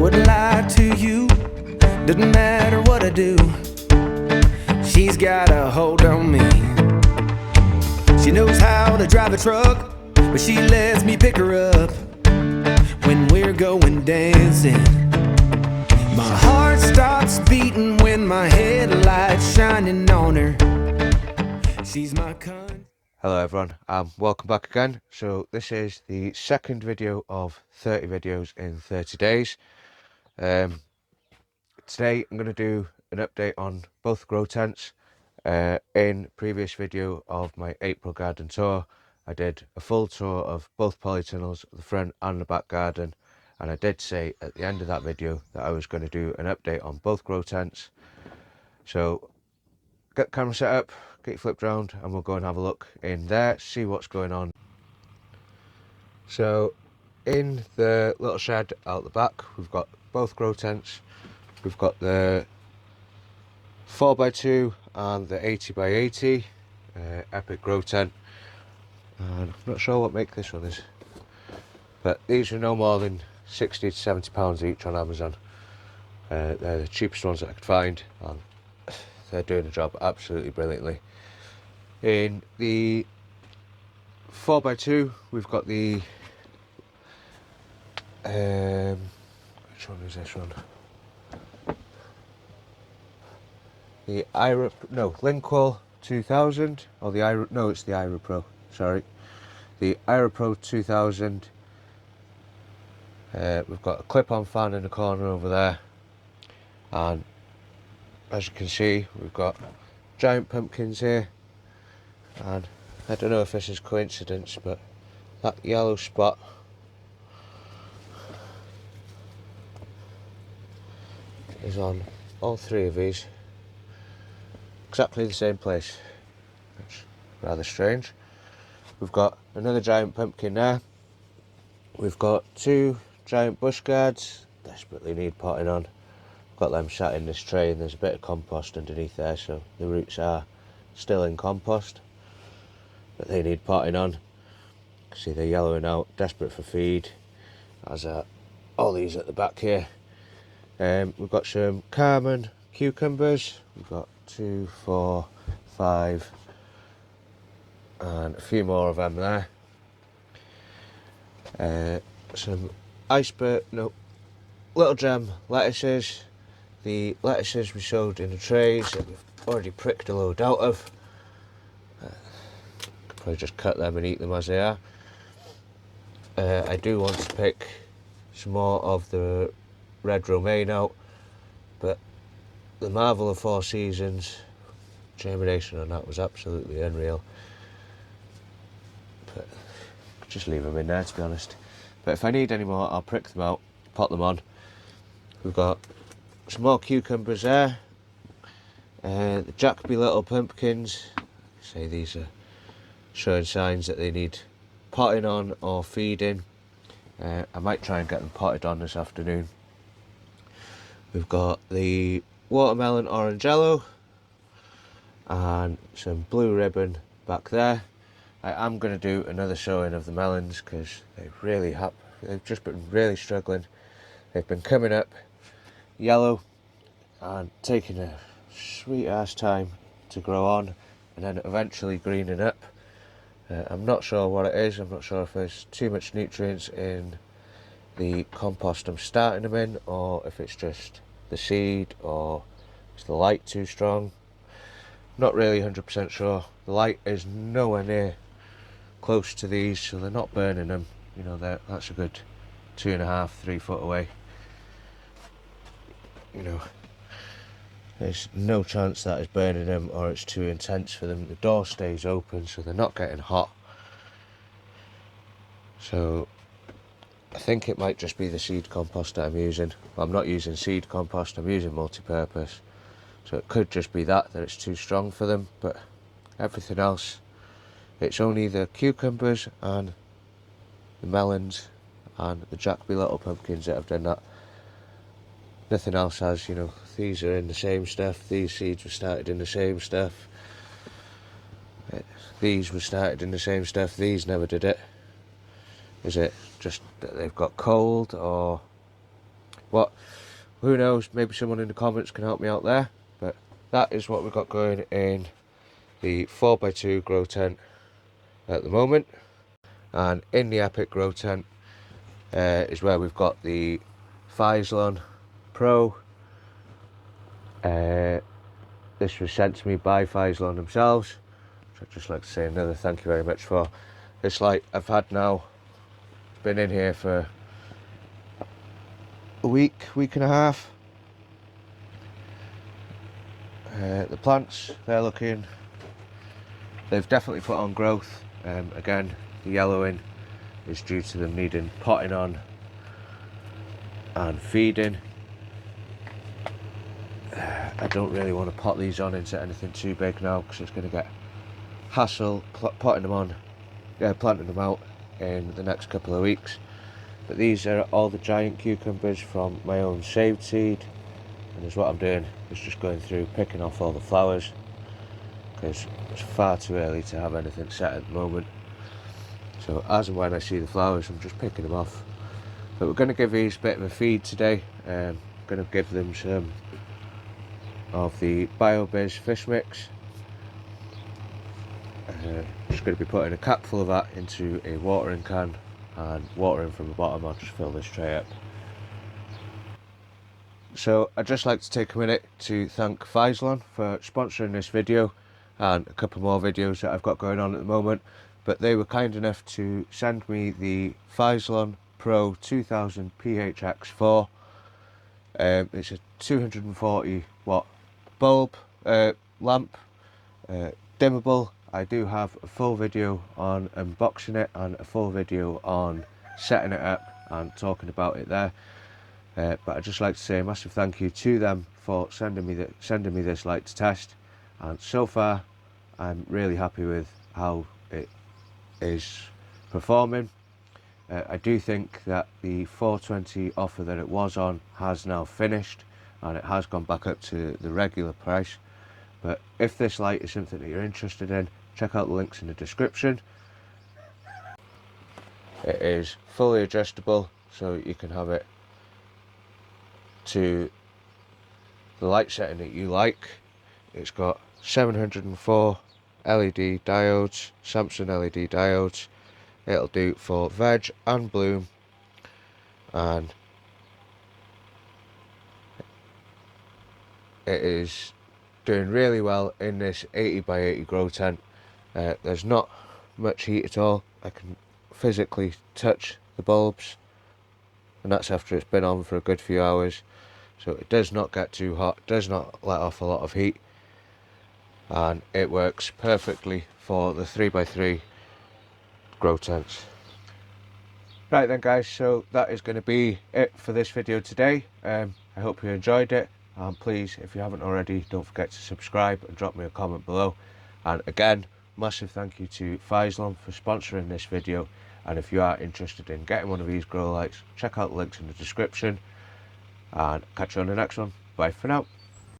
wouldn't lie to you. Doesn't matter what I do, she's got a hold on me. She knows how to drive a truck, but she lets me pick her up when we're going dancing. My heart stops beating when my headlights shining on her. She's my con. Hello everyone, welcome back again. So this is the second video of 30 videos in 30 days. Today I'm going to do an update on both grow tents. In previous video of my April garden tour, I did a full tour of both polytunnels, the front and the back garden, and I did say at the end of that video that I was going to do an update on both grow tents. So get the camera set up, get you flipped around, and we'll go and have a look in there, see what's going on. So in the little shed out the back, we've got both grow tents. We've got the 4x2 and the 80x80 epic grow tent, and I'm not sure what make this one is, but these are no more than 60 to 70 pounds each on Amazon. They're the cheapest ones that I could find, and they're doing the job absolutely brilliantly. In the 4x2 we've got the which one is this one? The Linktree 2000, or the it's the Pro, sorry. The Pro 2000. We've got a clip-on fan in the corner over there, and as you can see we've got giant pumpkins here, and I don't know if this is coincidence, but that yellow spot is on all three of these. Exactly the same place. It's rather strange. We've got another giant pumpkin there. We've got two giant bush guards, desperately need potting on. Got them sat in this tray, and there's a bit of compost underneath there, so the roots are still in compost, but they need potting on. See, they're yellowing out, desperate for feed, as are all these at the back here. We've got some Carmen cucumbers. We've got 2, 4, 5, and a few more of them there. Some little gem lettuces. The lettuces we sowed in the trays that we've already pricked a load out of. Could probably just cut them and eat them as they are. I do want to pick some more of the red romaine out, but the marvel of 4 seasons, germination on that was absolutely unreal. But just leave them in there, to be honest. But if I need any more, I'll prick them out, pot them on. We've got some more cucumbers there. The Jacoby little pumpkins. Say these are showing signs that they need potting on or feeding. I might try and get them potted on this afternoon. We've got the watermelon orangello and some blue ribbon back there. I am going to do another showing of the melons because they've just been really struggling. They've been coming up yellow and taking a sweet ass time to grow on, and then eventually greening up. I'm not sure what it is. I'm not sure if there's too much nutrients in the compost I'm starting them in, or if it's just the seed, or is the light too strong. Not really 100% sure. The light is nowhere near close to these, so they're not burning them. You know, that's a good 2.5, 3 foot away. You know, there's no chance that is burning them, or it's too intense for them. The door stays open, so they're not getting hot. So I think it might just be the seed compost that I'm using. Well, I'm not using seed compost, I'm using multi-purpose. So it could just be that it's too strong for them, but everything else, it's only the cucumbers and the melons and the Jacoby little pumpkins that have done that. Nothing else has, you know. These are in the same stuff, these seeds were started in the same stuff. These were started in the same stuff, these never did it. Is it just that they've got cold, or what. Who knows, maybe someone in the comments can help me out there. But that is what we've got going in the 4x2 grow tent at the moment. And in the Epic grow tent is where we've got the Phlizon Pro. This was sent to me by Phlizon themselves, so I'd just like to say another thank you very much for this light. I've had now, it's been in here for a week and a half. The plants, they've definitely put on growth. Again, the yellowing is due to them needing potting on and feeding. I don't really want to pot these on into anything too big now, because it's going to get hassle potting them on, planting them out in the next couple of weeks. But these are all the giant cucumbers from my own saved seed, and as what I'm doing is just going through picking off all the flowers, because it's far too early to have anything set at the moment. So as and when I see the flowers, I'm just picking them off. But we're going to give these a bit of a feed today. Going to give them some of the BioBiz fish mix. Just going to be putting a cap full of that into a watering can and watering from the bottom. I'll just fill this tray up. So I'd just like to take a minute to thank Phlizon for sponsoring this video and a couple more videos that I've got going on at the moment. But they were kind enough to send me the Phlizon PRO-2000 PHX4. It's a 240 watt bulb, lamp, dimmable. I do have a full video on unboxing it and a full video on setting it up and talking about it there. But I'd just like to say a massive thank you to them for sending me this light to test, and so far I'm really happy with how it is performing. I do think that the 420 offer that it was on has now finished, and it has gone back up to the regular price. But if this light is something that you're interested in, check out the links in the description. It is fully adjustable, so you can have it to the light setting that you like. It's got 704 LED diodes, Samsung LED diodes. It'll do for veg and bloom, and it is doing really well in this 80 by 80 grow tent. There's not much heat at all. I can physically touch the bulbs, and that's after it's been on for a good few hours. So it does not get too hot, does not let off a lot of heat, and it works perfectly for the 3x3 grow tents. Right then guys, so that is going to be it for this video today. I hope you enjoyed it, and please, if you haven't already, don't forget to subscribe and drop me a comment below. And again, massive thank you to Phlizon for sponsoring this video, and if you are interested in getting one of these grow lights, check out the links in the description, and catch you on the next one. Bye for now.